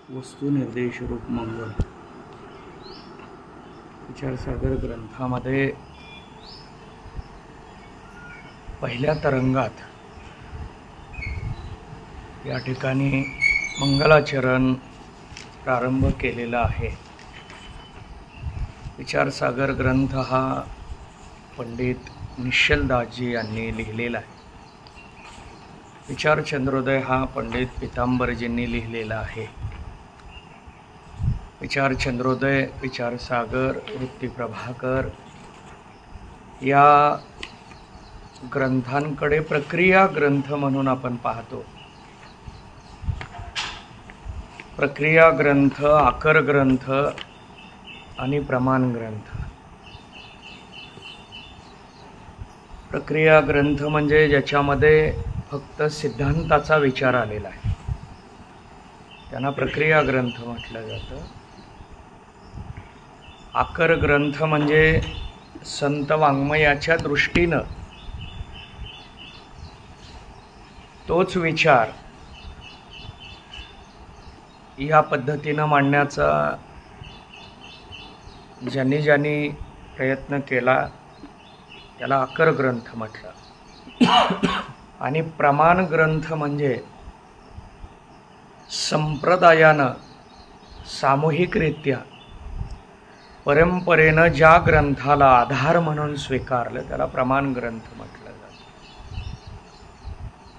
वस्तुनिर्देशरूप मंगल विचारसागर ग्रंथामध्ये पहिल्या तरंगात या ठिकाणी मंगलाचरण प्रारंभ केलेला आहे। विचारसागर ग्रंथ हा पंडित निश्चलदासजी यांनी लिहिलेला आहे। विचार चंद्रोदय हा पंडित पीतांबरजींनी लिहिलेला आहे। विचार चंद्रोदय, विचारसागर, वृत्ती प्रभाकर या ग्रंथांकडे प्रक्रिया ग्रंथ म्हणून आपण पाहतो। प्रक्रिया ग्रंथ, आकर ग्रंथ आणि प्रमाण ग्रंथ। प्रक्रिया ग्रंथ म्हणजे ज्याच्यामध्ये फक्त सिद्धांताचा विचार आलेला आहे, त्यांना प्रक्रिया ग्रंथ म्हटलं जातं। आकर ग्रंथ म्हणजे संत वाङ्मयाच्या दृष्टीनं तोच विचार या पद्धतीनं मांडण्याचा ज्यांनी प्रयत्न केला त्याला आकर ग्रंथ म्हटलं। आणि प्रमाण ग्रंथ म्हणजे संप्रदायानं सामूहिकरित्या परंपरेनं ज्या ग्रंथाला आधार म्हणून स्वीकारलं त्याला प्रमाण ग्रंथ म्हटलं जातं।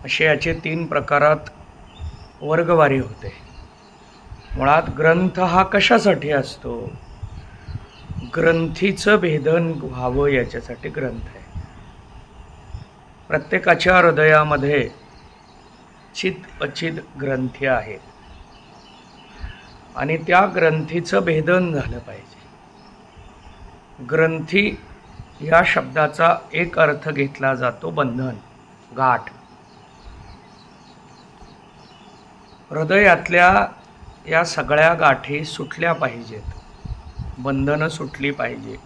असे याचे 3 प्रकारात वर्गवारी होते। मुळात ग्रंथ हा कशासाठी असतो? ग्रंथीचं भेदन व्हावं याच्यासाठी ग्रंथ आहे। प्रत्येकाच्या हृदयामध्ये चित अचित ग्रंथी आहेत आणि त्या ग्रंथीचं भेदन झालं पाहिजे। ग्रंथी या शब्दाचा एक अर्थ घेतला जातो बंधन, गाठ। हृदयातल्या या सगळ्या गाठी सुटल्या पाहिजेत, बंधनं सुटली पाहिजे,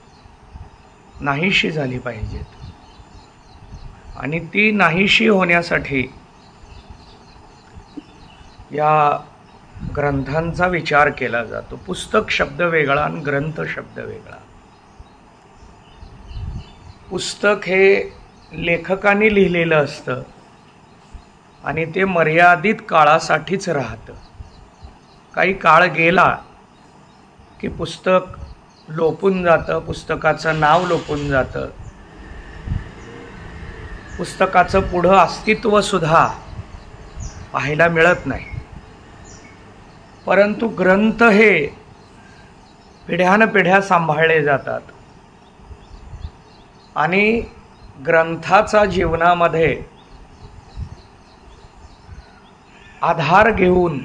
नाहीशी झाली पाहिजेत। आणि ती नाहीशी होण्यासाठी या ग्रंथांचा विचार केला जातो। पुस्तक शब्द वेगळा आणि ग्रंथ शब्द वेगळा। पुस्तक हे लेखकाने लिहिलेलं असतं आणि ते मर्यादित काळासाठीच राहतं। काही काळ गेला की पुस्तक लोपून जातं, पुस्तकाचं नाव लोपून जातं, पुस्तकाचं पुढं अस्तित्वसुद्धा पाहायला मिळत नाही। परंतु ग्रंथ हे पिढ्यानपिढ्या सांभाळले जातात आणि ग्रंथाचा जीवनामध्ये आधार घेऊन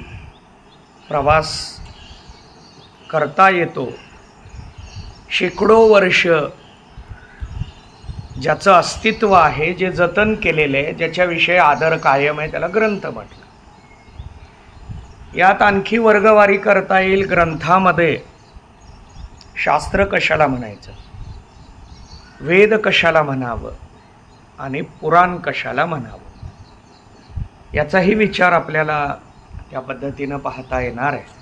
प्रवास करता येतो। शेकडो वर्ष ज्याचं अस्तित्व आहे, जे जतन केलेलं आहे, ज्याच्याविषयी आदर कायम आहे, त्याला ग्रंथ म्हटलं। यात आणखी वर्गवारी करता येईल। ग्रंथामध्ये शास्त्र कशाला म्हणायचं, वेद कशाला म्हणावं आणि पुराण कशाला म्हणावं, याचाही विचार आपल्याला त्या पद्धतीनं पाहता येणार आहे।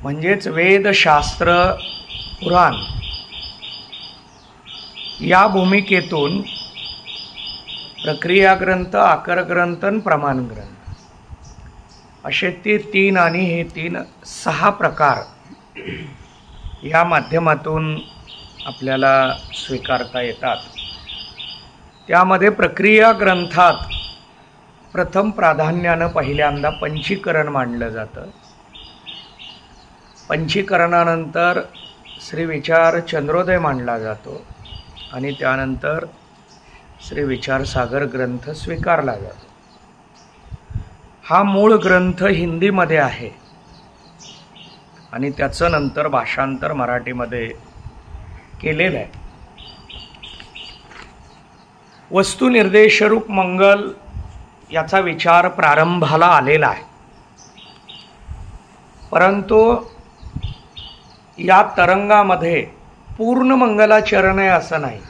म्हणजेच वेद, शास्त्र, पुराण या भूमिकेतून प्रक्रिया ग्रंथ, आकर ग्रंथ आणि प्रमाण ग्रंथ असे ते 3 आणि हे 3 6 प्रकार या माध्यमातून आपल्याला स्वीकारता येतात। त्यामध्ये प्रक्रिया ग्रंथात प्रथम प्राधान्यानं पहिल्यांदा पंचीकरण मांडलं जातं। पंचीकरणानंतर श्री विचार चंद्रोदय मांडला जातो आणि त्यानंतर श्री विचारसागर ग्रंथ स्वीकारला जातो। हा मूळ ग्रंथ हिंदीमध्ये आहे आणि त्याचं नंतर भाषांतर मराठीमध्ये केलेलं आहे। वस्तुनिर्देशरूप मंगल याचा विचार प्रारंभाला आलेला आहे, परंतु या तरंगामध्ये पूर्ण मंगलाचरण आहे असं नाही।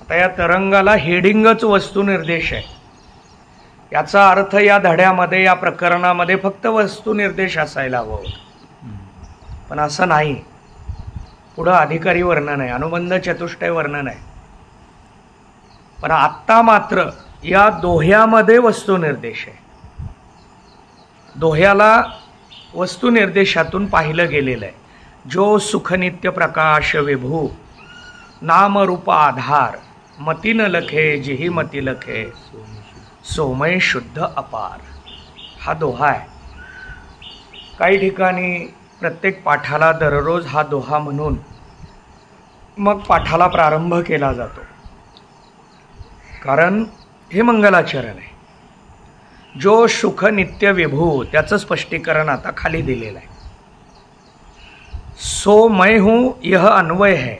आता या तरंगाला हेडिंगच वस्तुनिर्देश आहे। याचा अर्थ या धड्यामध्ये, या प्रकरणामध्ये फक्त वस्तुनिर्देश असायला हवं, पण असं नाही. पुढं अधिकारी वर्णन आहे, अनुबंध चतुष्टय वर्णन आहे. पण आत्ता मात्र या दोह्यामध्ये वस्तुनिर्देश आहे. दोह्याला वस्तुनिर्देशातून पाहिलं गेलेलं आहे. जो सुखनित्य प्रकाश विभू नाम रूप आधार मती न लखे जिही मती लखे सोमय शुद्ध अपार. हा दोहा आहे. काही ठिकाणी प्रत्येक पाठाला दररोज हा दोहा म्हणून मग पाठाला प्रारंभ केला जातो, कारण हे मंगलाचरण आहे. जो सुख नित्य विभू त्याचं स्पष्टीकरण आता खाली दिलेलं आहे. सो मैं हूँ यह अन्वय है.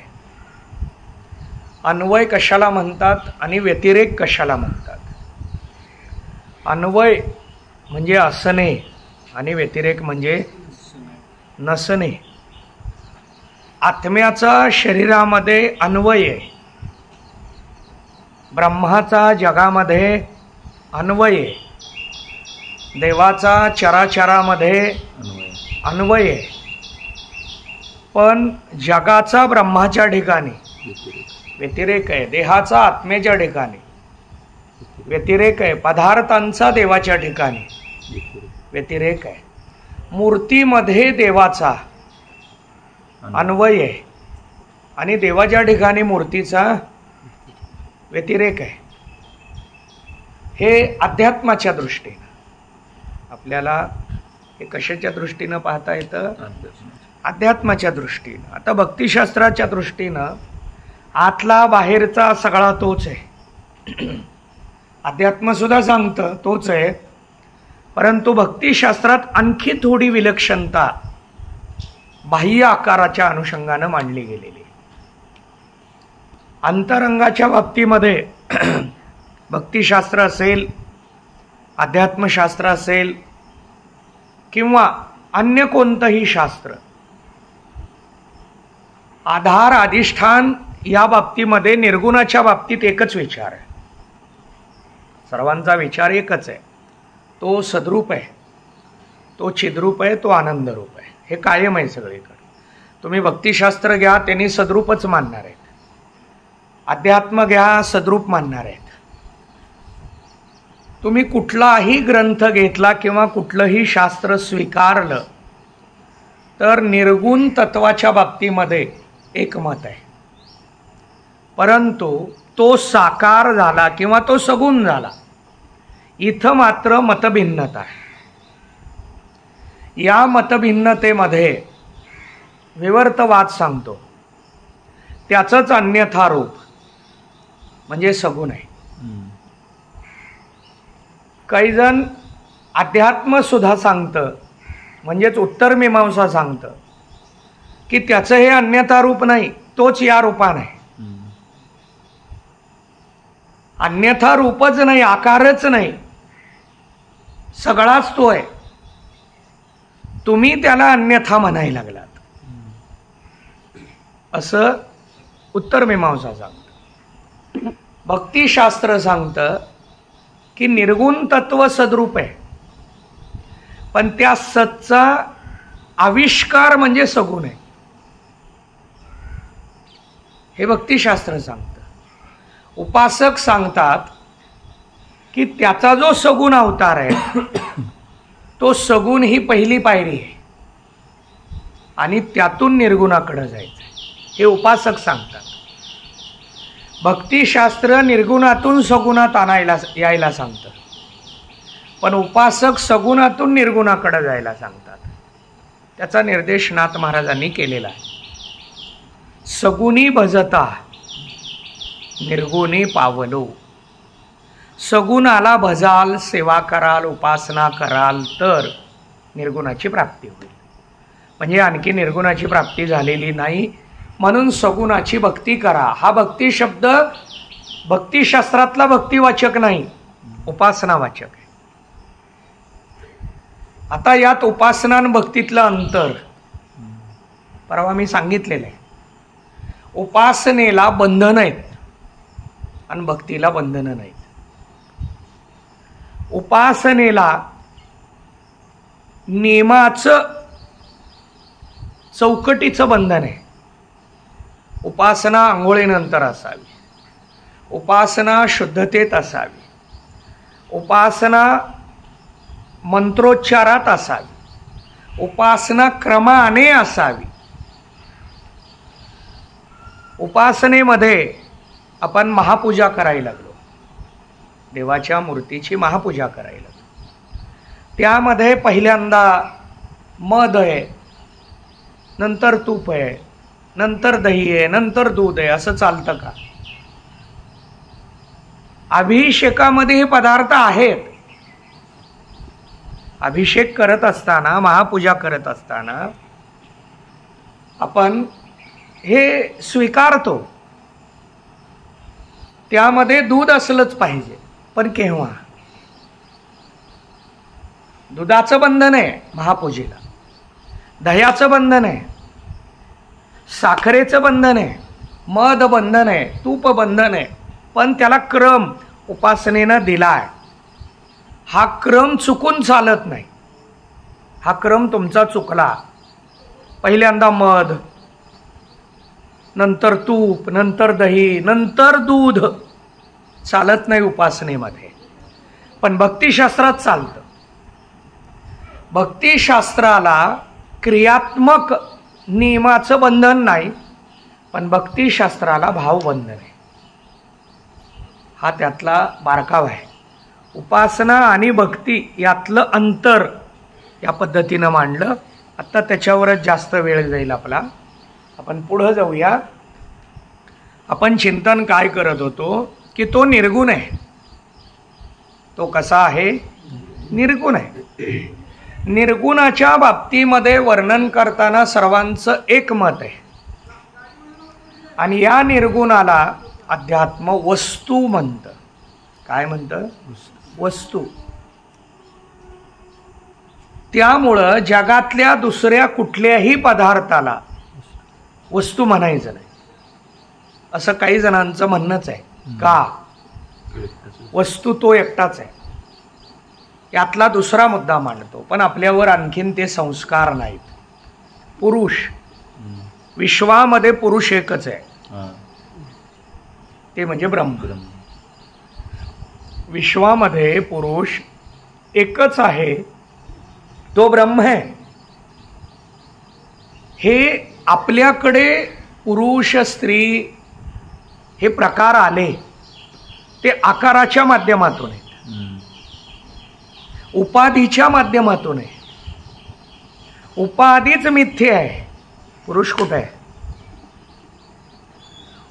अन्वय कशाला म्हणतात आणि व्यतिरेक कशाला म्हणतात? अन्वय म्हणजे असणे आणि व्यतिरेक म्हणजे नसणे. आत्म्याचा शरीरामध्ये अन्वय आहे, ब्रह्माचा जगामध्ये अन्वय आहे, देवाचा चराचरामध्ये अन्वय आहे. पण जगाचा ब्रह्माच्या ठिकाणी व्यतिरेक आहे, देहाचा आत्म्याच्या ठिकाणी व्यतिरेक आहे, पदार्थांचा देवाच्या ठिकाणी व्यतिरेक आहे. मूर्तीमध्ये देवाचा अन्वय आहे आणि देवाच्या ठिकाणी मूर्तीचा व्यतिरेक आहे. हे अध्यात्माच्या दृष्टीनं आपल्याला हे कशाच्या दृष्टीनं पाहता येतं? अध्यात्माच्या दृष्टीनं. आता भक्तिशास्त्राच्या दृष्टीनं आतला बाहेरचा सगळा तोच आहे. अध्यात्मसुद्धा सांगतं तोच आहे, परंतु भक्तिशास्त्रात आणखी थोडी विलक्षणता बाह्य आकाराच्या अनुषंगानं मांडली गेलेली. अंतरंगाच्या बाबतीमध्ये भक्तिशास्त्र असेल, अध्यात्मशास्त्र असेल किंवा अन्य कोणतंही शास्त्र, आधार अधिष्ठान या बाबतीमध्ये निर्गुणाच्या बाबतीत एकच विचार आहे. सर्वांचा विचार एकच आहे. तो सद्रूप आहे, तो चिद्रूप आहे, तो आनंद रूप आहे. हे कायम आहे सगळीकडे. तुम्ही भक्तिशास्त्र घ्या, त्यांनी सद्रूपच मानणार आहेत. अध्यात्म घ्या, सद्रूप मानणार आहेत. तुम्ही कुठलाही ग्रंथ घेतला किंवा कुठलंही शास्त्र स्वीकारलं तर निर्गुण तत्वाच्या बाबतीमध्ये एकमत आहे, परंतु तो साकार झाला किंवा तो सगुण झाला, इथं मात्र मतभिन्नता आहे. या मतभिन्नतेमध्ये विवर्तवाद सांगतो, त्याचंच अन्यथा रूप म्हणजे सगुण आहे. काही जण अध्यात्म सुद्धा सांगतं, म्हणजेच उत्तर मीमांसा सांगतं की त्याचं हे अन्यथा रूप नाही, तोच या रूपान आहे. अन्यथा रूपच नाही, आकारच नाही, सगळाच तो आहे. तुम्ही त्याला अन्यथा म्हणायला लागलात असं उत्तर मीमांसा सांगतं. भक्तिशास्त्र सांगतं की निर्गुण तत्व सद्रूप आहे, पण त्या सतचा आविष्कार म्हणजे सगुण आहे. हे भक्तिशास्त्र सांगतं. उपासक सांगतात की त्याचा जो सगुण अवतार आहे तो सगुण ही पहिली पायरी आहे आणि त्यातून निर्गुणाकडे जायचं आहे, हे उपासक सांगतात. भक्तिशास्त्र निर्गुणातून सगुणात यायला सांगतं, पण उपासक सगुणातून निर्गुणाकडे जायला सांगतात. त्याचा निर्देश नाथ महाराजांनी केलेला आहे. सगुणी भजता निर्गुणी पावलो. सगुणाला भजाल, सेवा कराल, उपासना कराल तर निर्गुणाची प्राप्ती होईल. म्हणजे आणखी निर्गुणाची प्राप्ती झालेली नाही, म्हणून सगुणाची भक्ती करा. हा भक्ती शब्द भक्तिशास्त्रातला भक्तिवाचक नाही, उपासनावाचक आहे. आता यात उपासना आणि भक्तीतलं अंतर परवा मी सांगितलेलं आहे. उपासनेला बंधन आहेत आणि भक्तीला बंधनं नाहीत. उपासनेला नियमाचं चौकटीचं बंधन आहे. उपासना आंघोळीनंतर असावी, उपासना शुद्धतेत असावी, उपासना मंत्रोच्चारात असावी, उपासना क्रमाने असावी. उपासनेमध्ये आपण महापूजा करायला लागलो, देवाच्या मूर्तीची महापूजा करायला लागलो. त्यामध्ये पहिल्यांदा मध आहे, नंतर तूप आहे, नंतर दही आहे, नंतर दूध आहे, असं चालतं का? अभिषेकामध्ये हे पदार्थ आहेत. अभिषेक करत असताना, महापूजा करत असताना आपण हे स्वीकारतो, त्यामध्ये दूध असलंच पाहिजे. पण केव्हा? दुधाचं बंधन आहे महापूजेला, दह्याचं बंधन आहे, साखरेचं बंधन आहे, मध बंधन आहे, तूप बंधन आहे. पण त्याला क्रम उपासनेनं दिलाय. हा क्रम चुकून चालत नाही. हा क्रम तुमचा चुकला. पहिल्यांदा मध, नंतर तूप, नंतर दही, नंतर दूध चालत नाही उपासनेमध्ये. पण भक्तिशास्त्रात चालतं. भक्तिशास्त्राला क्रियात्मक नियमाचं बंधन नाही, पण भक्तिशास्त्राला भावबंधन आहे. हा त्यातला बारकावा आहे. उपासना आणि भक्ती यातलं अंतर या पद्धतीनं मांडलं. आत्ता त्याच्यावरच जास्त वेळ जाईल आपला. आपण पुढं जाऊया. आपण चिंतन काय करत होतो की तो निर्गुण आहे. तो कसा आहे? निर्गुण आहे. निर्गुणाच्या बाबतीमध्ये वर्णन करताना सर्वांचं एक मत आहे, आणि या निर्गुणाला अध्यात्म वस्तू म्हणतं. काय म्हणतं? वस्तू. त्यामुळं जगातल्या दुसऱ्या कुठल्याही पदार्थाला वस्तू म्हणायचं नाही, असं काही जणांचं म्हणणंच आहे. का? वस्तू तो एकटाच आहे. यातला दुसरा मुद्दा मांडतो. पण आपल्यावर आणखीन ते संस्कार नाहीत. पुरुष, विश्वामध्ये पुरुष एकच आहे, ते म्हणजे ब्रह्म. विश्वामध्ये पुरुष एकच आहे, तो ब्रह्म आहे. हे आपल्याकडे पुरुष स्त्री हे प्रकार आले ते आकाराच्या माध्यमातून आहे, उपाधीच्या माध्यमातून आहे. उपाधीच मिथ्य आहे. पुरुष कुठे आहे?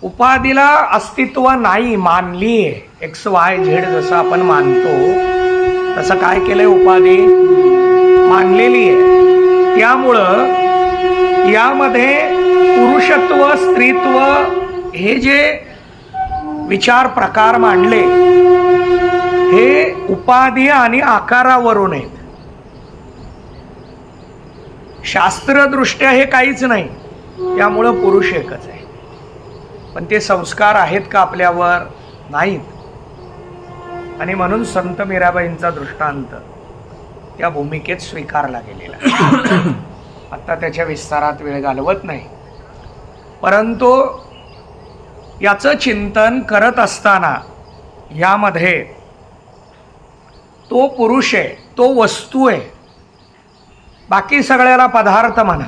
उपाधीला अस्तित्व नाही, मानली आहे. XYZ जसं आपण मानतो तसं काय केलंय? उपाधी मानलेली आहे. त्यामुळं यामध्ये पुरुषत्व स्त्रीत्व हे जे विचार प्रकार मांडले हे उपाधी आणि आकारावरून आहेत. शास्त्रदृष्ट्या हे काहीच नाही. त्यामुळं पुरुष एकच आहे. पण ते संस्कार आहेत का आपल्यावर? नाहीत. आणि म्हणून संत मीराबाईंचा दृष्टांत त्या भूमिकेत स्वीकारला गेलेला. आता त्याच्या विस्तारात वेळ घालवत नाही, परंतु याचं चिंतन करत असताना यामध्ये तो पुरुष आहे, तो वस्तू आहे. बाकी सगळ्याला पदार्थ म्हणा,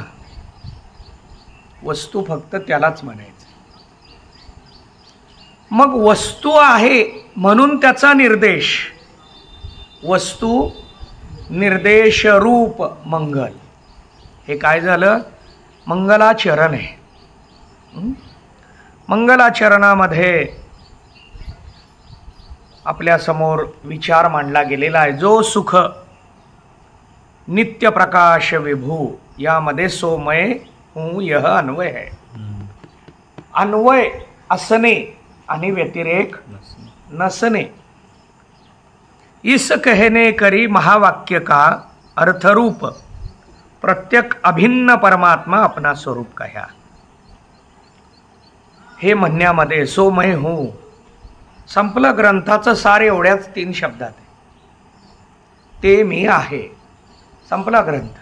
वस्तू फक्त त्यालाच म्हणायचं. मग वस्तू आहे म्हणून त्याचा निर्देश, वस्तू निर्देश रूप मंगल. हे काय झालं? मंगलाचरण आहे. मंगलाचरणामध्ये आपल्या समोर विचार मांडला गेलेला आहे. जो सुख नित्य प्रकाश विभू, यामध्ये सोमय हूँ यह अन्वय है. अन्वय असणे आणि व्यतिरेक नसणे. इस कहने करी महावाक्य का अर्थरूप प्रत्येक अभिन्न परमात्मा अपना स्वरूप कह्या. हे म्हणण्यामध्ये सोमय हूँ संपलं. ग्रंथाचं सार एवढ्याच 3 शब्दात आहे. ते मी आहे. संपला ग्रंथ.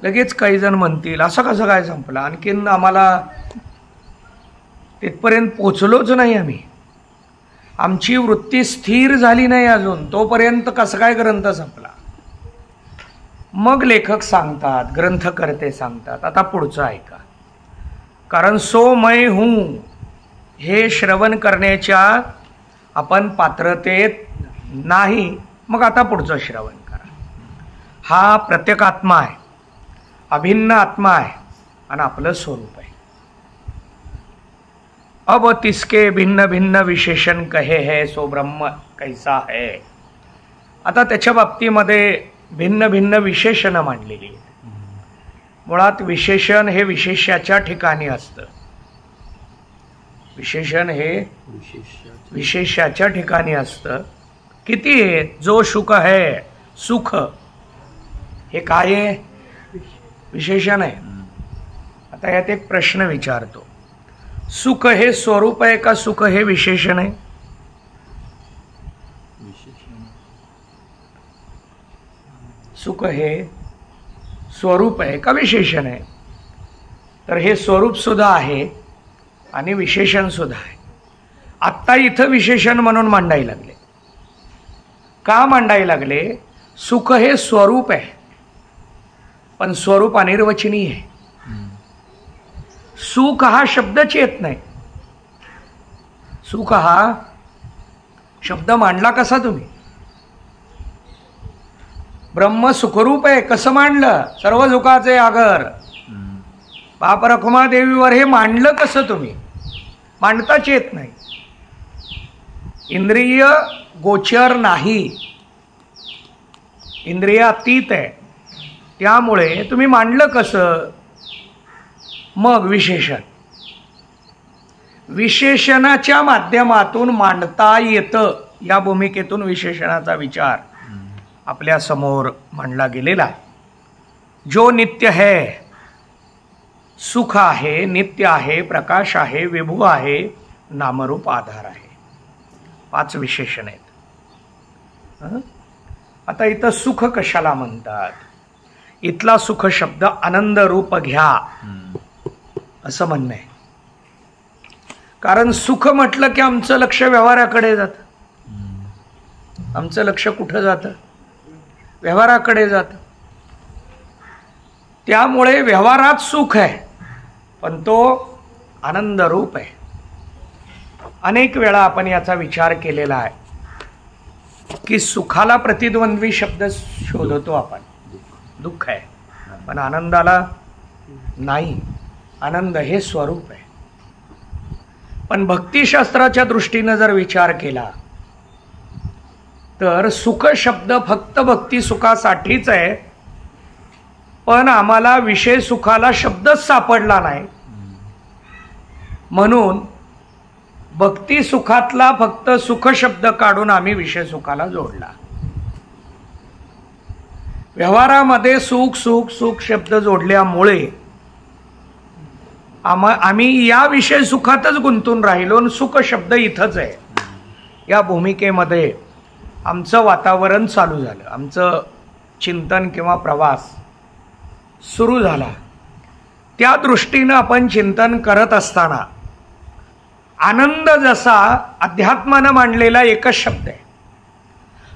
लगेच काही जण म्हणतील असं कसं काय संपला, आणखीन आम्हाला तिथपर्यंत पोचलोच नाही आम्ही, आमची वृत्ती स्थिर झाली नाही अजून, तोपर्यंत कसं काय ग्रंथ संपला. मग लेखक सांगतात, ग्रंथकर्ते सांगतात, आता पुढचं ऐका. कारण सो मैं हूं हे श्रवण करण्याच्या आपण पात्रतेत नाही. मग आता पुढचं श्रवण करा. हा प्रत्येकात्मा आहे, अभिन्न आत्मा आहे आणि आपलं स्वरूप आहे. अब तिसके भिन्न भिन्न विशेषण कहे है सो ब्रह्म कैसा है. आता त्याच्या बाबतीमध्ये भिन्न भिन्न विशेषणं मांडलेली आहेत. मुळात विशेषण हे विशेष्याच्या ठिकाणी असतं. विशेषण हे विशेष्याच्या ठिकाणी असतं. किती आहे? जो सुख है, सुख हे काय आहे? विशेषण आहे. आता यात एक प्रश्न विचारतो, सुख हे स्वरूप आहे का सुख हे विशेषण आहे? सुख हे स्वरूप आहे का विशेषण आहे? तर हे स्वरूप सुद्धा आहे आणि विशेषण सुद्धा आहे. आत्ता इथं विशेषण म्हणून मांडायला लागले. का मांडायला लागले? सुख हे स्वरूप आहे, पण स्वरूप अनिर्वचनीय आहे. सुख हा शब्दच येत नाही. सुख हा शब्द मांडला कसा तुम्ही? ब्रह्म सुखरूप आहे कसं मांडलं? सर्व सुखाचे आगर बाप रखुमा देवीवर हे मांडलं कसं तुम्ही? मांडताच येत नाही. इंद्रिय गोचर नाही, इंद्रियातीत आहे, त्यामुळे तुम्ही मांडलं कसं? मग विशेषण, विशेषणाच्या माध्यमातून मांडता येतं. या भूमिकेतून विशेषणाचा विचार आपल्या समोर मांडला गेलेला आहे. जो नित्य है, सुख आहे, नित्य आहे, प्रकाश आहे, विभू आहे, नामरूप आधार आहे. 5 विशेषण आहेत. आता इथं सुख कशाला म्हणतात? इथला सुख शब्द आनंद रूप घ्या असं म्हणणं आहे. कारण सुख म्हटलं की आमचं लक्ष व्यवहाराकडे जातं. आमचं लक्ष कुठं जातं? व्यवहाराकडे जातं. त्यामुळे व्यवहारात सुख आहे, पण तो आनंद रूप आहे. अनेक वेळा आपण याचा विचार केलेला आहे की सुखाला प्रतिद्वंद्वी शब्द शोधतो आपण. दुःख आहे, पण आनंदाला नाही. आनंद हे स्वरूप आहे. पण भक्तिशास्त्राच्या दृष्टीनं जर विचार केला तर सुख शब्द फक्त भक्ती सुखासाठीच आहे, पण आम्हाला विषय सुखाला शब्दच सापडला नाही. म्हणून भक्ती सुखातला फक्त सुख शब्द काढून आम्ही विषय सुखाला जोडला. व्यवहारामध्ये सुख सुख सुख शब्द जोडल्यामुळे आम्ही या विषय सुखातच गुंतून राहिलो. सुख शब्द इथंच आहे. या भूमिकेमध्ये आमचं वातावरण चालू झालं, आमचं चिंतन किंवा प्रवास सुरू झाला. त्या दृष्टीनं आपण चिंतन करत असताना आनंद जसा अध्यात्मानं मांडलेला एकच शब्द आहे,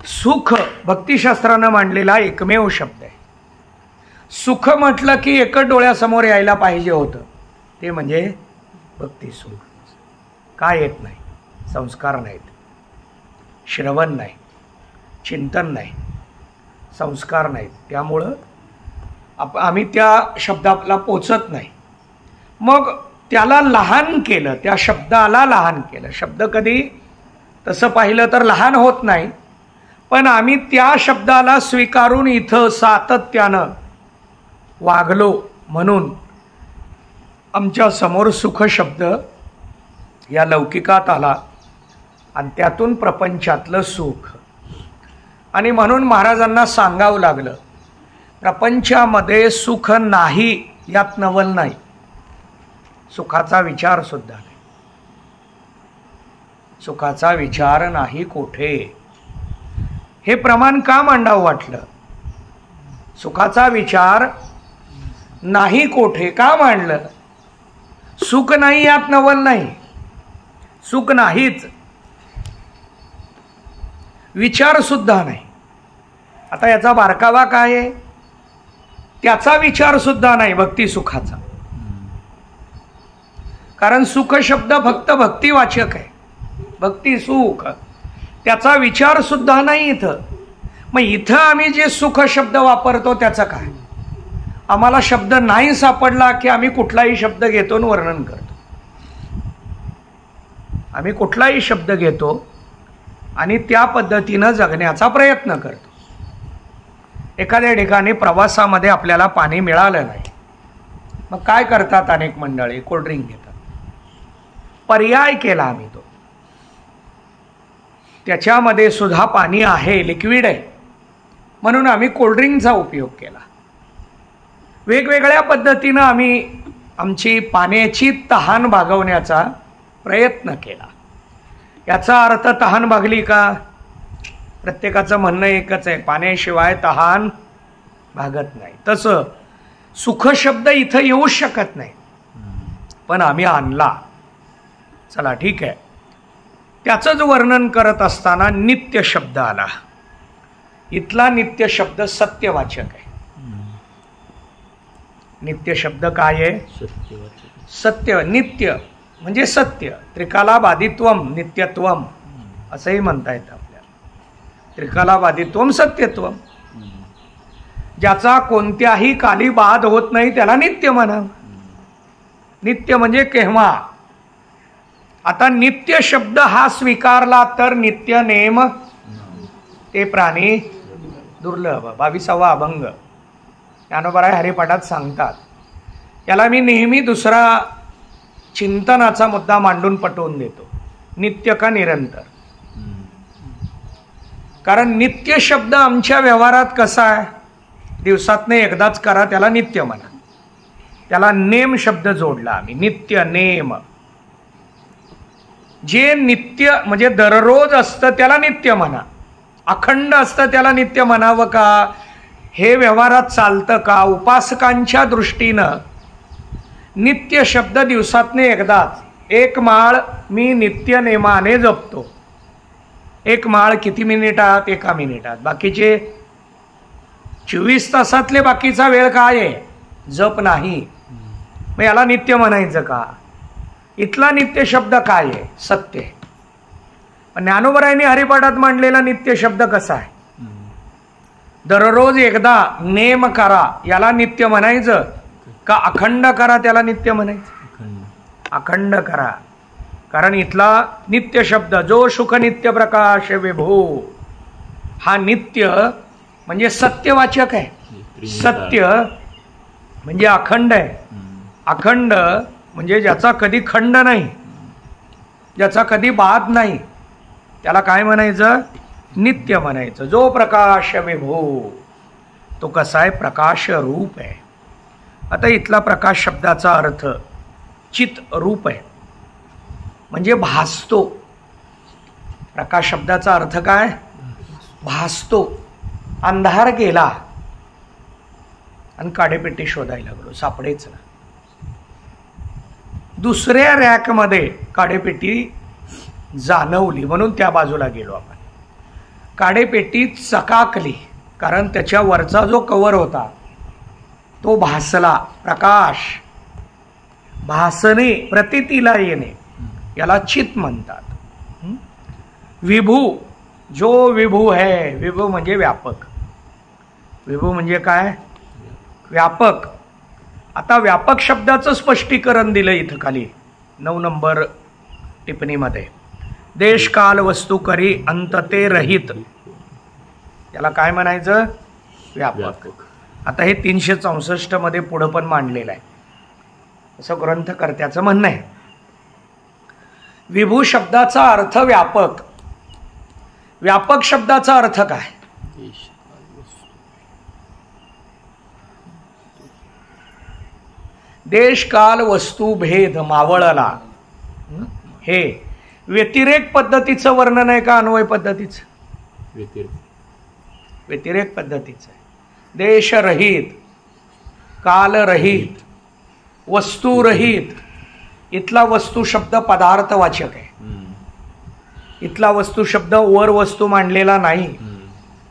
सुख भक्तिशास्त्रानं मांडलेला एकमेव शब्द आहे. सुख म्हटलं की एकच डोळ्यासमोर यायला पाहिजे होतं, ते म्हणजे भक्ती सुख. काय येत नाही? संस्कार नाहीत, श्रवण नाही, चिंतन नाही, संस्कार नाहीत. त्यामुळं आम्ही त्या शब्दाला पोचत नाही. मग त्याला लहान केलं, त्या शब्दाला लहान केलं. शब्द कधी तसं पाहिलं तर लहान होत नाही, पण आम्ही त्या शब्दाला स्वीकारून इथं सातत्यानं वागलो. म्हणून आमच्या समोर सुख शब्द या लौकिकात आला आणि त्यातून प्रपंचातलं सुख. आणि म्हणून महाराजांना सांगावं लागलं, प्रपंचामध्ये सुख नाही यात नवल नाही, सुखाचा विचार सुद्धा नाही. सुखाचा विचार नाही कोठे. हे प्रमाण का मांडावं वाटलं? सुखाचा विचार नाही कोठे का मांडलं? सुख नाही यात नवल नाही, सुख नाहीच, विचार सुद्धा नाही. आता याचा बारकावा काय आहे? त्याचा विचार सुद्धा नाही भक्ती सुखाचा. कारण सुख शब्द फक्त भक्तिवाचक आहे, भक्ती सुख, त्याचा विचार सुद्धा नाही इथं. मग इथं आम्ही जे सुख शब्द वापरतो त्याचं काय? आम्हाला शब्द नाही सापडला की आम्ही कुठलाही शब्द घेतो आणि वर्णन करतो. आम्ही कुठलाही शब्द घेतो आणि त्या पद्धतीनं जगण्याचा प्रयत्न करतो. एखाद्या ठिकाणी प्रवासामध्ये आपल्याला पाणी मिळालं नाही, मग काय करतात अनेक मंडळी? कोल्ड्रिंक घेतात. पर्याय केला आम्ही तो, त्याच्यामध्ये सुद्धा पाणी आहे, लिक्विड आहे, म्हणून आम्ही कोल्ड्रिंकचा उपयोग केला. वेगवेगळ्या पद्धतीनं आम्ही आमची पाण्याची तहान भागवण्याचा प्रयत्न केला. याचा अर्थ तहान भागली का? प्रत्येकाचं म्हणणं एकच आहे, पाण्याशिवाय तहान भागत नाही. तसं सुख शब्द इथं येऊ शकत नाही, पण आम्ही आणला. चला ठीक आहे. त्याचंच वर्णन करत असताना नित्य शब्द आला. इथला नित्य शब्द सत्यवाचक आहे. नित्य शब्द काय आहे? सत्य. नित्य म्हणजे सत्य. त्रिकालाबाधित्वम नित्यत्वम असंही म्हणता येतं आपल्याला. त्रिकालाबाधित्वम सत्यत्वम, ज्याचा कोणत्याही काली बाध होत नाही त्याला नित्य म्हणा. नित्य म्हणजे केव्हा? आता नित्य शब्द हा स्वीकारला तर नित्य नेम ते प्राणी दुर्लभ. 22वा अभंग ज्ञानोबराय हरिपाठात सांगतात. याला मी नेहमी दुसरा चिंतनाचा मुद्दा मांडून पटवून देतो, नित्य का निरंतर. कारण नित्य शब्द आमच्या व्यवहारात कसा आहे? दिवसातनं एकदाच करा त्याला नित्य म्हणा. त्याला नेम शब्द जोडला आम्ही, नित्य नेम. जे नित्य म्हणजे दररोज असतं त्याला नित्य म्हणा, अखंड असतं त्याला नित्य म्हणावं का? हे व्यवहारात चालतं का? उपासकांच्या दृष्टीनं नित्य शब्द दिवसातनं एकदाच. एक माळ मी नित्य नेमाने जपतो. एक माळ किती मिनिटात? 1 मिनिटात. बाकीचे 24 तासातले बाकीचा वेळ काय आहे? जप नाही. मग याला नित्य म्हणायचं का? इथला नित्य शब्द काय आहे? सत्य. पण ज्ञानोबरायांनी हरिपाठात मांडलेला नित्य शब्द कसा आहे? दररोज एकदा नेम करा याला नित्य म्हणायचं का अखंड करा त्याला नित्य म्हणायचं? अखंड करा. कारण इथला नित्य शब्द जो सुख नित्य प्रकाश विभू, हा नित्य म्हणजे सत्यवाचक आहे. सत्य म्हणजे अखंड आहे. अखंड म्हणजे ज्याचा कधी खंड नाही, ज्याचा कधी बाध नाही, त्याला काय म्हणायचं? नित्य म्हणायचं. जो प्रकाश विभू, तो कसा आहे? प्रकाश रूप आहे. आता इथला प्रकाश शब्दाचा अर्थ चित रूप आहे, म्हणजे भासतो. प्रकाश शब्दाचा अर्थ काय? भासतो. अंधार गेला आणि काडेपेटी शोधायला लागलो, सापडेच ना. दुसऱ्या रॅकमध्ये काडेपेटी जाणवली म्हणून त्या बाजूला गेलो आपण. काडेपेटी चकाकली कारण त्याच्यावरचा जो कवर होता तो भासला. प्रकाश भासणे, प्रतीतीला येणे, याला चित म्हणतात. विभू, जो विभू है, विभू म्हणजे व्यापक. विभू म्हणजे काय? व्यापक. आता व्यापक शब्दाचं स्पष्टीकरण दिलं इथं खाली 9 नंबर टिप्पणीमध्ये. देश काल वस्तू करी अंत ते रहित, याला काय म्हणायचं? व्यापक. आता हे 364 मध्ये पुढं पण मांडलेलं आहे, असं ग्रंथकर्त्याचं म्हणणं आहे. विभू शब्दाचा अर्थ व्यापक. व्यापक शब्दाचा अर्थ काय? देश काल वस्तू भेद मावळला. हे व्यतिरेक पद्धतीचं वर्णन आहे का अन्वय पद्धतीचं? व्यतिरेक पद्धतीचं आहे. देशरहित, कालरहित, वस्तुरहित. इथला वस्तू शब्द पदार्थवाचक आहे. इथला वस्तू शब्द वर वस्तू मांडलेला नाही,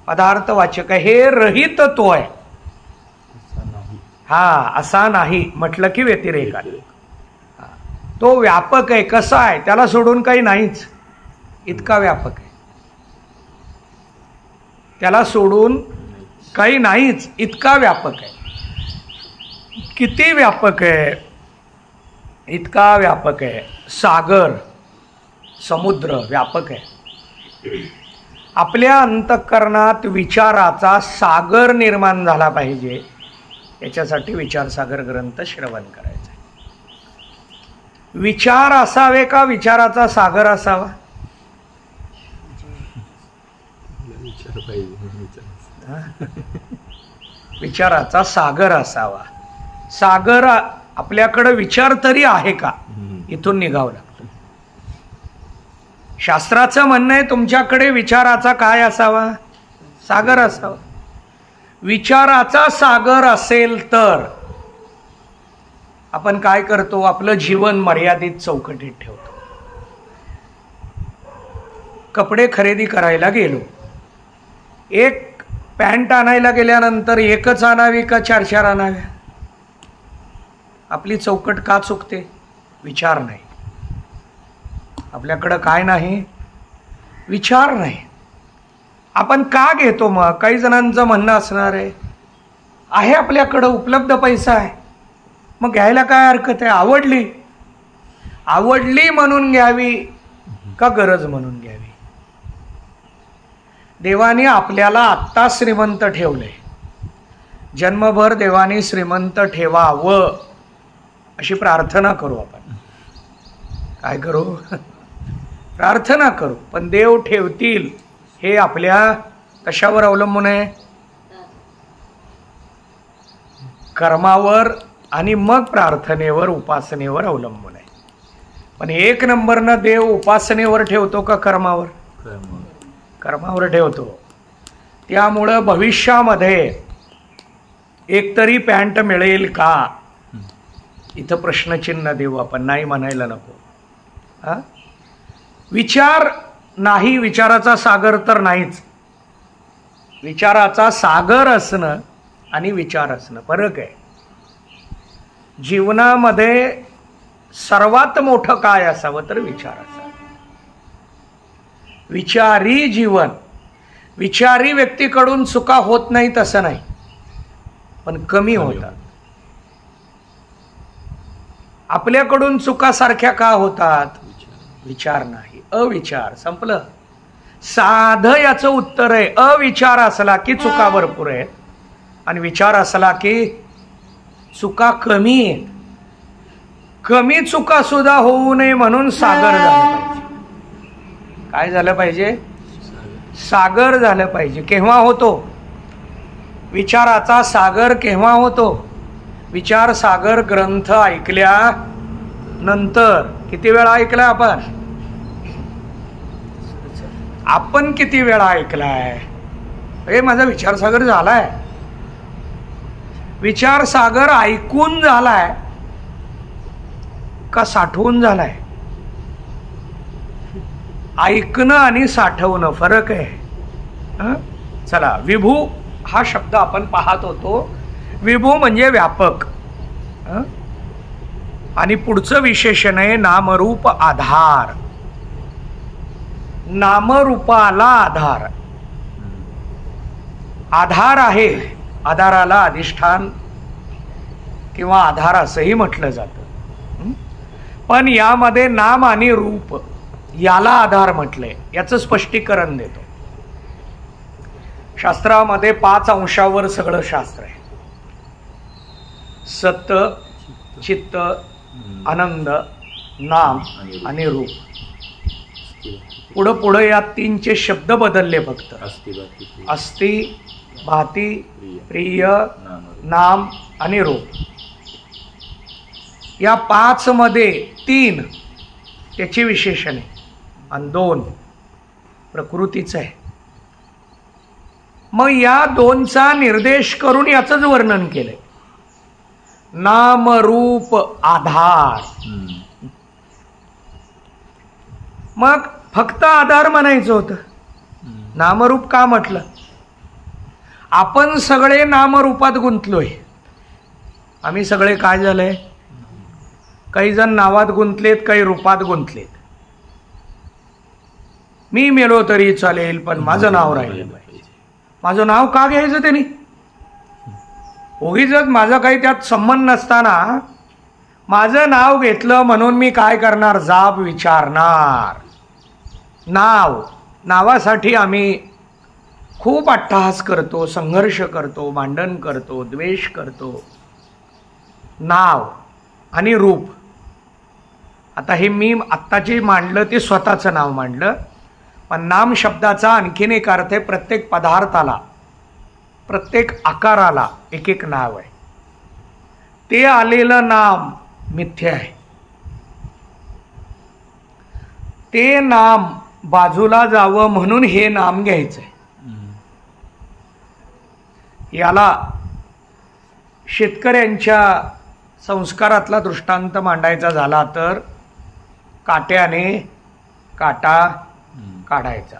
पदार्थवाचक आहे. हे रहित तो आहे. हा, असा नाही म्हटलं की व्यतिरेक आहे. तो व्यापक आहे. कसा आहे? त्याला सोडून काही नाहीच, इतका व्यापक आहे. त्याला सोडून काही नाहीच, इतका व्यापक आहे. किती व्यापक आहे? इतका व्यापक आहे. सागर, समुद्र व्यापक आहे. आपल्या अंतःकरणात विचाराचा सागर निर्माण झाला पाहिजे, याच्यासाठी विचारसागर ग्रंथ श्रवण करायचा. विचार असावे का विचाराचा सागर असावा? विचाराचा सागर असावा. सागर आपल्याकडे विचार तरी आहे का, इथून निघावं लागतं. शास्त्राचं म्हणणं आहे तुमच्याकडे विचाराचा काय असावा? सागर असावा. विचाराचा सागर असेल तर आपण काय करतो? आपलं जीवन मर्यादित चौकटीत ठेवतो. कपडे खरेदी करायला गेलो, एक पॅन्ट आणायला गेल्यानंतर एकच आणावी का 4-4 आणाव्या? आपली चौकट का चुकते? विचार नाही. आपल्याकडं काय नाही? विचार नाही. आपण का घेतो मग? काही जणांचं म्हणणं असणार आहे आपल्याकडं उपलब्ध पैसा आहे, मग घ्यायला काय हरकत आहे? आवडली म्हणून घ्यावी का गरज म्हणून घ्यावी? देवाने आपल्याला आत्ता श्रीमंत ठेवले, जन्मभर देवाने श्रीमंत ठेवावं अशी प्रार्थना करू. आपण काय करू? प्रार्थना करू. पण देव ठेवतील हे आपल्या कशावर अवलंबून आहे? कर्मावर आणि मग प्रार्थनेवर, उपासनेवर अवलंबून आहे. पण 1 नंबरनं देव उपासनेवर ठेवतो का कर्मावर? कर्मावर ठेवतो. त्यामुळं भविष्यामध्ये एकतरी पॅन्ट मिळेल का, इथं प्रश्नचिन्ह देऊ आपण. नाही म्हणायला नको. विचार नाही, विचाराचा सागर तर नाहीच. विचाराचा सागर असणं आणि विचार असणं फरक आहे. जीवनामध्ये सर्वात मोठं काय असावं तर विचार असावा. विचारी जीवन. विचारी व्यक्तीकडून चुका होत नाही तसं नाही, पण कमी होतात. आपल्याकडून चुका सारख्या का होतात? विचार नाही, अविचार. संपलं. साधं याचं उत्तर आहे. अविचार असला की चुका भरपूर आहेत आणि विचार असला की चुका कमी आहेत. कमी चुका सुद्धा होऊ नये म्हणून सागर झालं पाहिजे. काय झालं पाहिजे? सागर झालं पाहिजे. केव्हा होतो? विचाराचा सागर केव्हा होतो? विचार सागर ग्रंथ ऐकल्या नंतर. किती वेळा ऐकलाय आपण किती वेळा ऐकलाय? हे माझा विचार सागर झालाय. विचार सागर ऐकून झालाय का साठवून झालाय? ऐकणं आणि साठवणं फरक आहे. चला, विभू हा शब्द आपण पाहत होतो. विभू म्हणजे व्यापक. आणि पुढचं विशेषण आहे नामरूप आधार. नामरूपाला आधार. आधार आहे. आधाराला अधिष्ठान किंवा आधार असंही म्हटलं जातं. पण यामध्ये नाम आणि रूप याला आधार म्हटलंय. याचं स्पष्टीकरण देतो. शास्त्रामध्ये 5 अंशावर सगळं शास्त्र आहे. सत, चित्त, आनंद, नाम आणि रूप. पुढं पुढं या 3चे शब्द बदलले फक्त. अस्ति, भाती, प्रिय, नाम आणि रूप. या 5 मध्ये 3 त्याची विशेषण आहे आणि 2 प्रकृतीचं आहे. मग या दोनचा निर्देश करून याचंच वर्णन केलंय. नाम रूप आधार. मग फक्त आधार म्हणायचं होतं. नामरूप का म्हटलं? आपण सगळे नामरूपात गुंतलोय. आम्ही सगळे काय झालंय, काही जण नावात गुंतलेत, काही रूपात गुंतलेत. मी मेलो तरी चालेल पण माझं नाव राहिलं पाहिजे. माझं नाव का घ्यायचं त्यांनी? उगीच माझा काही त्यात संबंध नसताना माझं नाव घेतलं म्हणून मी काय करणार? जाब विचारणार. नावासाठी आम्ही खूप अट्टहास करतो, संघर्ष करतो, भांडण करतो, द्वेष करतो. नाव आणि रूप. आता हे मी आत्ताची मांडलं ते स्वतःचं नाव मांडलं, पण नाम शब्दाचा आणखीन एक अर्थ आहे. प्रत्येक पदार्थाला, प्रत्येक आकाराला एक एक नाव आहे. ते आलेलं नाम मिथ्या आहे. ते नाम बाजूला जावं म्हणून हे नाम घ्यायचंय. याला शेतकऱ्यांच्या संस्कारातला दृष्टांत मांडायचा झाला तर काट्याने काटा काढायचा.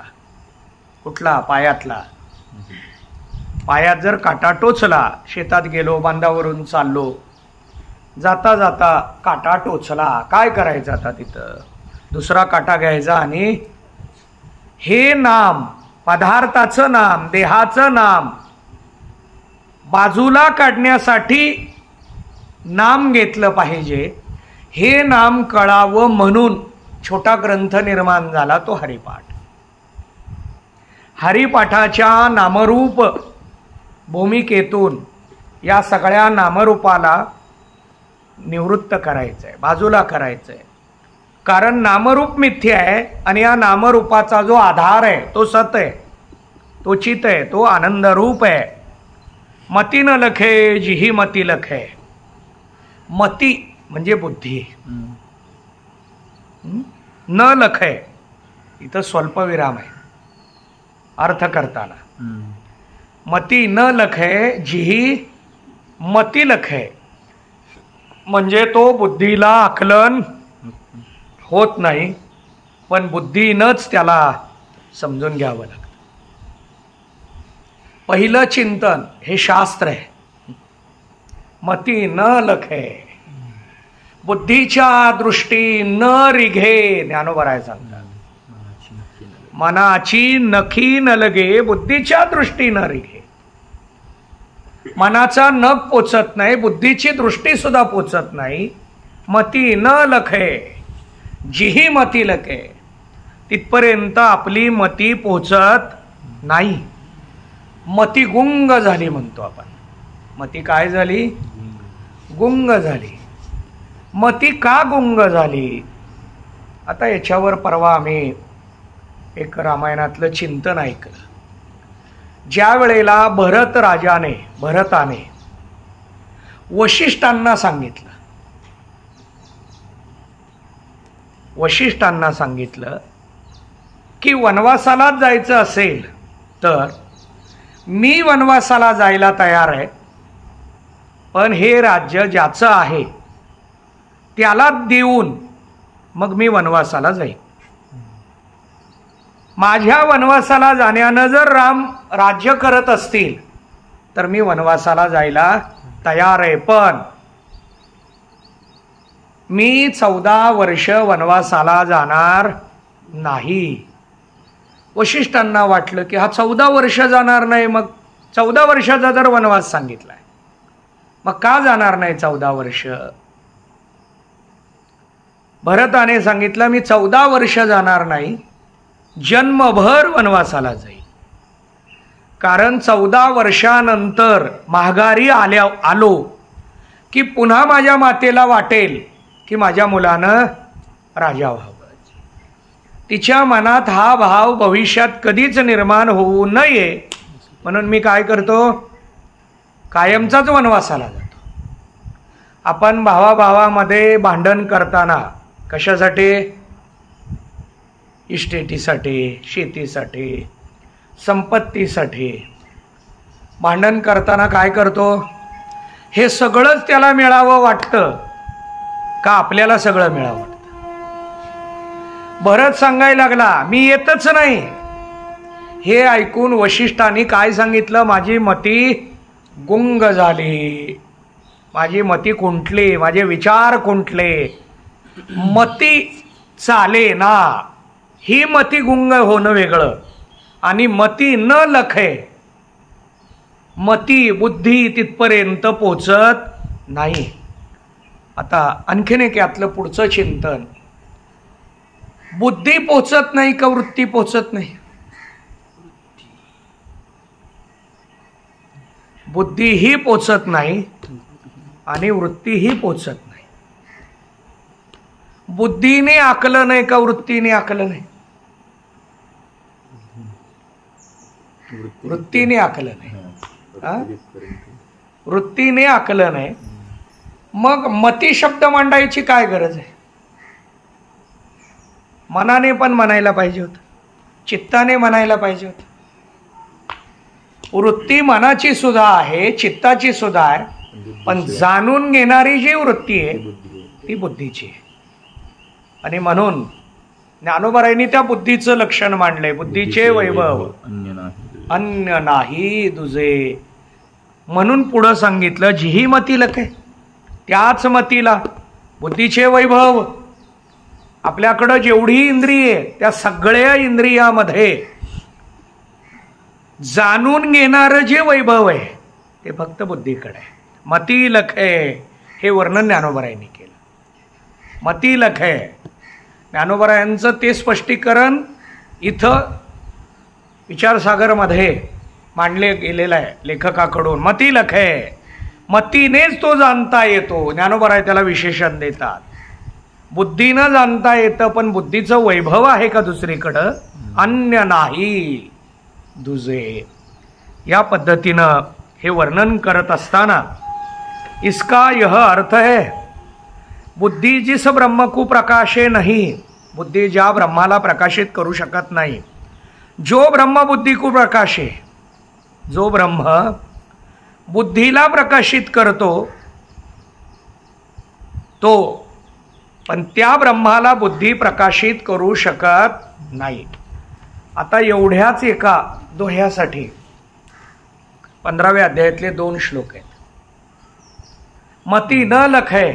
कुठला? पायातला. पायात जर काटा टोचला, शेतात गेलो, बांधावरून चाललो, जाता जाता काटा टोचला, काय करायचं आता? तिथं दुसरा काटा घ्यायचा आणि हे नाम, पदार्थाचं नाम, देहाचं नाम बाजूला काढण्यासाठी नाम घेतलं पाहिजे. हे नाम कळावं म्हणून छोटा ग्रंथ निर्माण झाला, तो हरिपाठ. हरिपाठाच्या नामरूप भूमिकेतून या सगळ्या नामरूपाला निवृत्त करायचंय, बाजूला करायचंय. कारण नामरूप मिथ्या आहे आणि या नामरूपाचा जो आधार आहे तो सत आहे, तो चित आहे, तो आनंदरूप आहे. मती न लखे जिही मती लखे. मती म्हणजे बुद्धी. न लखे इथं स्वल्पविराम आहे अर्थ करताना. मती न लखे जिही मती लखे म्हणजे तो बुद्धीला आकलन होत नाही, पण बुद्धीनंच त्याला समजून घ्यावं लागतं. पहिलं चिंतन हे शास्त्र आहे. मती न लखे, बुद्धीच्या दृष्टी न रिघे. ज्ञानोबराय सांगतात, मनाची नखी न लगे, बुद्धीच्या दृष्टी न रिघे. मनाचा नख पोचत नाही, बुद्धीची दृष्टी सुद्धा पोचत नाही. मती न लखे जिही मती लखे, तिथपर्यंत आपली मती पोचत नाही. मती गुंग झाली म्हणतो आपण. मती काय झाली? गुंग झाली. मती का गुंग झाली? आता याच्यावर परवा आम्ही एक रामायणातलं चिंतन ऐकलं. ज्या वेळेला भरताने वशिष्ठांना सांगितलं की वनवासाला जायचं असेल तर मी वनवासाला जायला तयार आहे, पण हे राज्य ज्याचं आहे त्याला देऊन मग मी वनवासाला जाईन. माझ्या वनवासाला जाण्यानं जर राम राज्य करत असतील तर मी वनवासाला जायला तयार आहे, पण मी 14 वर्ष वनवासाला जाणार नाही. वशिष्ठांना वाटलं की हा 14 वर्ष जाणार नाही, मग 14 वर्षाचा जर वनवास सांगितलाय मग का जाणार नाही 14 वर्ष? भरताने सांगितलं मी 14 वर्ष जाणार नाही, जन्मभर वनवासाला जाईल. कारण 14 वर्षानंतर माघारी आलो की पुन्हा माझ्या मातेला वाटेल की माझ्या मुलानं राजा व्हावं. तिच्या मनात हा भाव भविष्यात कधीच निर्माण होऊ नये म्हणून मी काय करतो? कायमचाच वनवासाला जातो. आपण भावाभावामध्ये भांडण करताना कशासाठी? इस्टेटीसाठी, शेतीसाठी, संपत्तीसाठी. भांडण करताना काय करतो? हे सगळंच त्याला मिळावं वाटतं का आपल्याला सगळं मिळावं वाटतं? भरत सांगायला लागला मी येतच नाही. हे ऐकून वशिष्ठांनी काय सांगितलं? माझी मती गुंग झाली, माझी मती कुंठली, माझे विचार कुंठले, मती चाले ना. ही मती गुंग होणं वेगळं आणि मती न लखे, मती बुद्धी तिथपर्यंत पोचत नाही. आता आणखीन एक यातलं पुढचं चिंतन, बुद्धी पोचत नाही का वृत्ती पोचत नाही? बुद्धीही पोचत नाही आणि वृत्तीही पोचत नाही. बुद्धीने आकलं नाही का वृत्तीने आकलं नाही? वृत्तीने आकलं नाही, वृत्तीने आकलं नाही. मग मती शब्द मांडायची काय गरज आहे? मनाने पण म्हणायला पाहिजे होतं, चित्ताने म्हणायला पाहिजे होतं. वृत्ती मनाची सुद्धा आहे, चित्ताची सुद्धा आहे, पण जाणून घेणारी जी वृत्ती आहे ती बुद्धीची आहे. आणि म्हणून ज्ञानोबारायांनी त्या बुद्धीचं लक्षण मांडलंय. बुद्धीचे वैभव अन्य नाही दुजे. म्हणून पुढं सांगितलं जिही मती लखे, त्याच मतीला बुद्धीचे वैभव. आपल्याकडं जेवढी इंद्रिये, त्या सगळ्या इंद्रियामध्ये जाणून घेणारं जे वैभव आहे ते फक्त बुद्धीकडे आहे. मती लखे हे वर्णन ज्ञानोबारायांनी केलं. मती लखे, ज्ञानोबारायांचं ते स्पष्टीकरण इथं विचारसागरमध्ये मांडले गेलेलं आहे लेखकाकडून. मती लखे, मतीनेच तो जाणता येतो. ज्ञानोबाराय त्याला विशेषण देतात. बुद्धीनं जाणता येतं, पण बुद्धीचं वैभव आहे का दुसरीकडं? अन्य नाही दुजे. या पद्धतीनं हे वर्णन करत असताना इसका यह अर्थ है, बुद्धि जिस ब्रह्म को प्रकाशे नहीं, बुद्धि ज्या ब्रह्माला प्रकाशित करू शकत नाही, जो ब्रह्म बुद्धि को प्रकाशे, जो ब्रह्म बुद्धीला प्रकाशित करतो तो, पण त्या ब्रह्माला बुद्धी प्रकाशित करू शकत नाही. आता एवढ्याच एका दोह्यासाठी 15व्या अध्यायातले 2 श्लोक आहेत. मती न लखे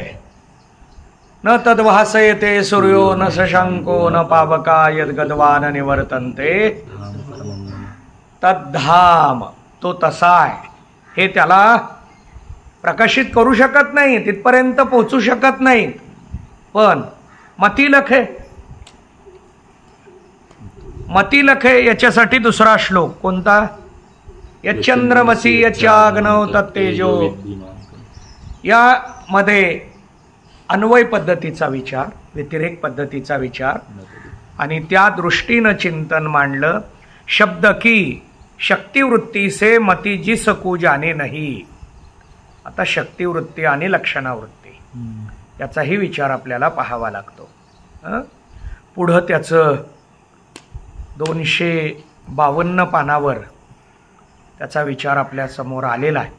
न तद्भासयते सूर्यो न शशांको न पावका यद्गद्वान निवर्तन्ते तद्धाम. तो तसा आहे, हे त्याला प्रकाशित करू शकत नाही, तिथपर्यंत पोचू शकत नाही. पण मती लखे, मती लखे याच्यासाठी दुसरा श्लोक कोणता? यच्चंद्रमसी यच्चाग्नौ तत्तेजो. यामध्ये अन्वय पद्धतीचा विचार, व्यतिरेक पद्धतीचा विचार आणि त्या दृष्टीनं चिंतन मांडलं. शब्द की शक्तिवृत्ती से मती जिसकू जाने नाही. आता शक्तिवृत्ती आणि लक्षणावृत्ती याचाही विचार आपल्याला पाहावा लागतो. पुढं त्याचं 252 पानावर त्याचा विचार आपल्या समोर आलेला आहे.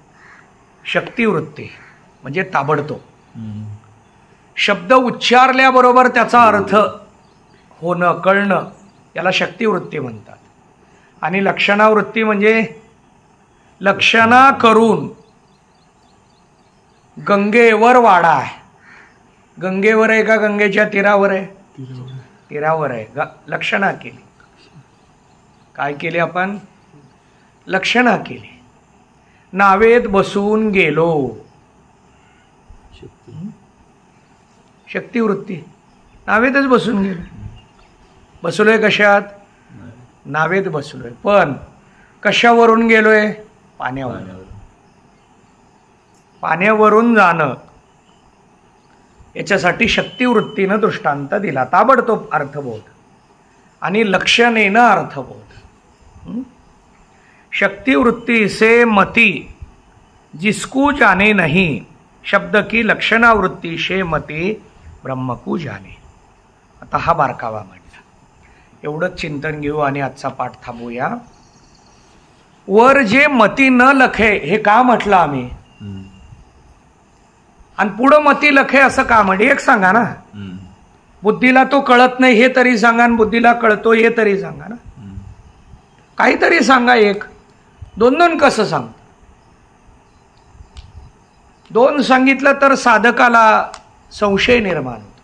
शक्तिवृत्ती म्हणजे ताबडतोब शब्द उच्चारल्याबरोबर त्याचा अर्थ होणं, कळणं, याला शक्तिवृत्ती म्हणतात. आणि लक्षणावृत्ती म्हणजे लक्षणा करून, गंगेवर वाडा आहे, गंगेवर आहे का गंगेच्या तीरावर आहे? तीरावर आहे. लक्षणा केली. काय केली आपण? लक्षणा केली. नावेत बसून गेलो, शक्तिवृत्ती. नावेतच बसून गेलो. बसलोय कशात? नावेत बसलोय. पण कशावरून गेलोय? पाण्यावर. पाण्यावरून जाणं याच्यासाठी शक्तिवृत्तीनं दृष्टांत दिला. ताबडतोब अर्थबोध आणि लक्षणेनं अर्थबोध. शक्तिवृत्ती से मती जिसको जाने नहीं, शब्द की लक्षणावृत्ती से मती ब्रह्म को जाने. आता हा बारकावा मांडला. एवढंच चिंतन घेऊ आणि आजचा पाठ थांबूया. वर जे मती न लखे हे का म्हटलं आम्ही, आणि पुढं मती लखे असं का म्हणजे एक सांगा ना. बुद्धीला तो कळत नाही हे तरी सांगा, आणि बुद्धीला कळतो हे तरी सांगा ना. काहीतरी सांगा. एक दोन दोन कसं सांग. दोन सांगितलं तर साधकाला संशय निर्माण होतो.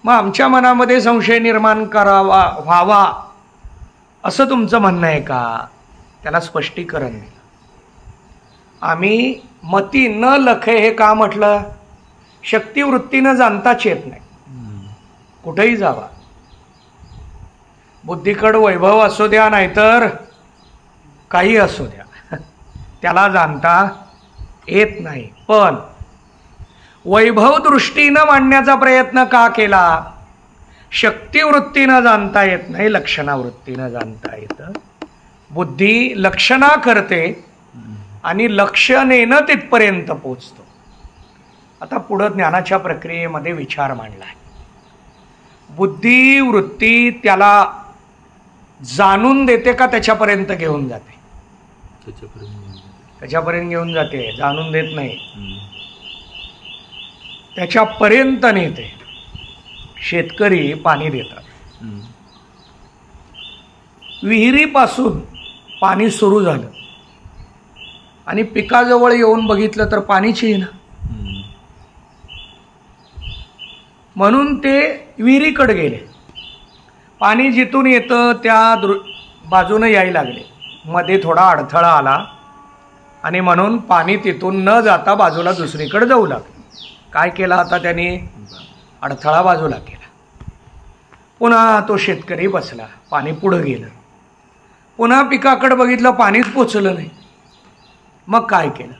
मग आमच्या मनामध्ये संशय निर्माण व्हावा असं तुमचं म्हणणं आहे का? त्याला स्पष्टीकरण दिलं. आम्ही मती न लखे हे का म्हटलं? शक्तिवृत्तीनं जाणताच येत नाही. कुठेही जावा, बुद्धीकडं वैभव असू द्या नाहीतर काही असू द्या, त्याला जाणता येत नाही. पण वैभव दृष्टीनं मांडण्याचा प्रयत्न का केला? शक्तिवृत्तीनं जाणता येत नाही, लक्षणावृत्तीनं जाणता येतं. बुद्धी लक्षणा करते आणि लक्षणेनं तिथपर्यंत पोचतो. आता पुढं ज्ञानाच्या प्रक्रियेमध्ये विचार मांडला आहे. बुद्धी वृत्ती त्याला जाणून देते का त्याच्यापर्यंत घेऊन जाते? त्याच्यापर्यंत घेऊन जाते, जाणून देत नाही. त्याच्यापर्यंत नेते. शेतकरी पाणी देतात, विहिरीपासून पाणी सुरू झालं आणि पिकाजवळ येऊन बघितलं तर पाणीच येईना. म्हणून ते विहिरीकडे गेले. पाणी जिथून येतं त्या बाजूने यायला लागले. मध्ये थोडा अडथळा आला आणि म्हणून पाणी तिथून न जाता बाजूला दुसरीकडे जाऊ लागले. काय केला आता त्यांनी? अडथळा बाजूला केला. पुन्हा तो शेतकरी बसला, पाणी पुढं गेलं. पुन्हा पिकाकडे बघितलं, पाणीच पोचलं नाही. मग काय केलं?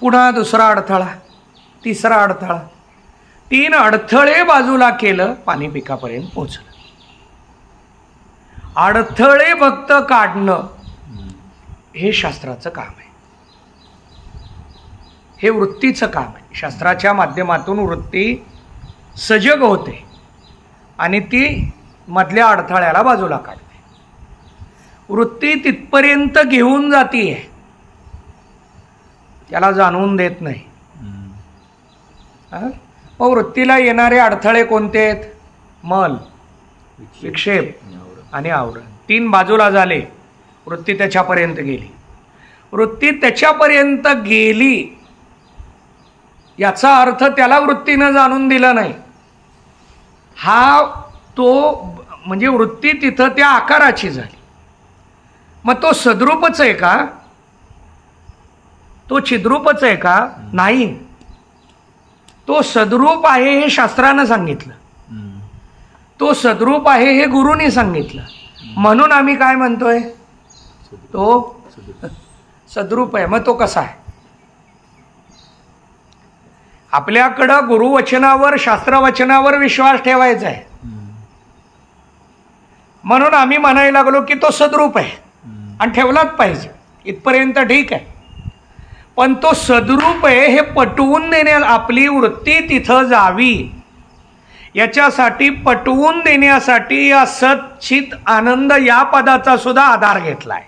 पुन्हा दुसरा अडथळा, तिसरा अडथळा, 3 अडथळे बाजूला केलं, पाणी पिकापर्यंत पोचलं. अडथळे फक्त काढणं हे शास्त्राचं काम आहे. हे वृत्तीचं काम आहे. शास्त्राच्या माध्यमातून वृत्ती सजग होते आणि ती मधल्या अडथळ्याला बाजूला काढते. वृत्ती तिथपर्यंत घेऊन जातीये, त्याला जाणवून देत नाही. मग वृत्तीला येणारे अडथळे कोणते आहेत? मल, विक्षेप आणि आवरण. 3 बाजूला झाले, वृत्ती त्याच्यापर्यंत गेली. वृत्ती त्याच्यापर्यंत गेली याचा अर्थ त्याला वृत्तीनं जाणून दिलं नाही. हा तो म्हणजे वृत्ती तिथं त्या आकाराची झाली. मग तो सद्रूपच आहे का? तो चिद्रूपच आहे का? नाही. तो सद्रूप आहे हे शास्त्रानं सांगितलं. तो सद्रूप आहे हे गुरुनी सांगितलं. म्हणून आम्ही काय म्हणतोय? तो सद्रूप आहे. मग तो कसा आहे? आपल्याकडं गुरुवचनावर, शास्त्रवचनावर विश्वास ठेवायचा आहे. म्हणून आम्ही म्हणायला लागलो की तो सद्रूप आहे आणि ठेवलाच पाहिजे. इथपर्यंत ठीक आहे. पण तो सद्रूप आहे हे पटवून देण्या, आपली वृत्ती तिथं जावी याच्यासाठी, पटवून देण्यासाठी या सच्चित आनंद या पदाचा सुद्धा आधार घेतलाय.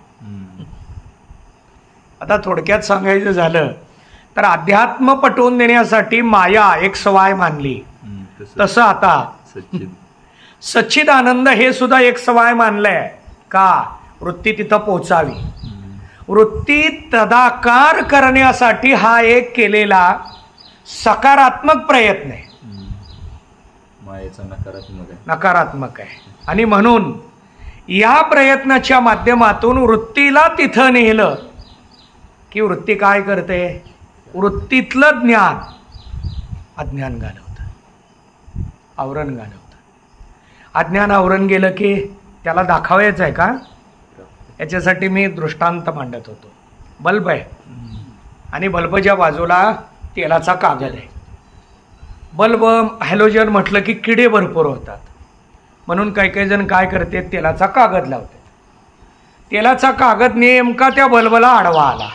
आता थोडक्यात सांगायचं झालं तर अध्यात्म पटवून देण्यासाठी माया एक सवाय मानली. तसं आता सच्चित आनंद हे सुद्धा एक सवाय मानलंय का? वृत्ती तिथं पोहोचावी. वृत्ती तदाकार करण्यासाठी हा एक केलेला सकारात्मक प्रयत्न आहे. मायेचा नकारात्मक आहे. आणि म्हणून या प्रयत्नाच्या माध्यमातून वृत्तीला तिथं नेलं की वृत्ती काय करते? वृत्तीतलं ज्ञान अज्ञान घालवतं, आवरण घालवतं. अज्ञान आवरण गेलं की त्याला दाखवायचं आहे का? याच्यासाठी मी दृष्टांत मांडत होतो. बल्ब आहे आणि बल्बच्या बाजूला तेलाचा कागद आहे. बल्ब हॅलोजन म्हटलं की किडे भरपूर होतात. म्हणून काही काही जण काय करते? तेलाचा कागद लावते. तेलाचा कागद नेमका त्या बल्बला आडवा आला,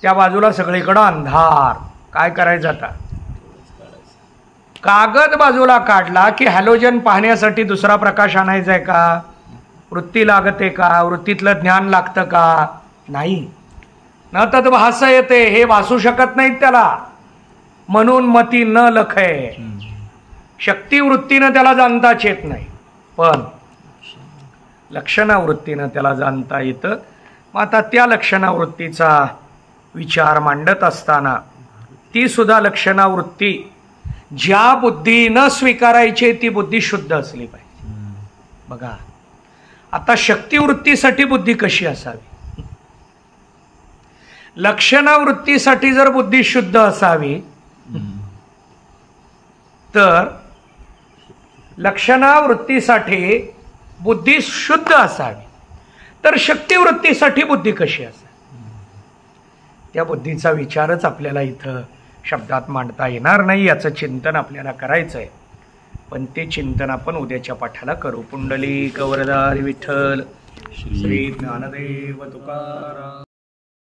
त्या बाजूला सगळीकडं अंधार. काय करायचं आता? कागद बाजूला काढला की हॅलोजन पाहण्यासाठी दुसरा प्रकाश आणायचा आहे का? वृत्ती लागते का? वृत्तीतलं ज्ञान लागतं का? नाही. न तद भास येते, हे भासू शकत नाहीत त्याला. म्हणून मती न लखय, शक्ती वृत्तीनं त्याला जाणताच येत नाही, पण लक्षणावृत्तीनं त्याला जाणता येतं. मग आता त्या लक्षणावृत्तीचा विचार मांडत असताना ती सुद्धा लक्षणावृत्ती ज्या बुद्धीनं स्वीकारायची ती बुद्धी शुद्ध असली पाहिजे. बघा आता शक्तिवृत्तीसाठी बुद्धी कशी असावी? लक्षणावृत्तीसाठी जर बुद्धी शुद्ध असावी तर लक्षणावृत्तीसाठी बुद्धी शुद्ध असावी, तर शक्तिवृत्तीसाठी बुद्धी कशी असावी? त्या बुद्धीचा विचारच आपल्याला इथं शब्दात मांडता येणार नाही, याचं चिंतन आपल्याला करायचं आहे. पण ते चिंतन आपण उद्याच्या पाठाला करू. पुंडलिक वरदारी विठ्ठल श्री ज्ञानदेव तुकाराम.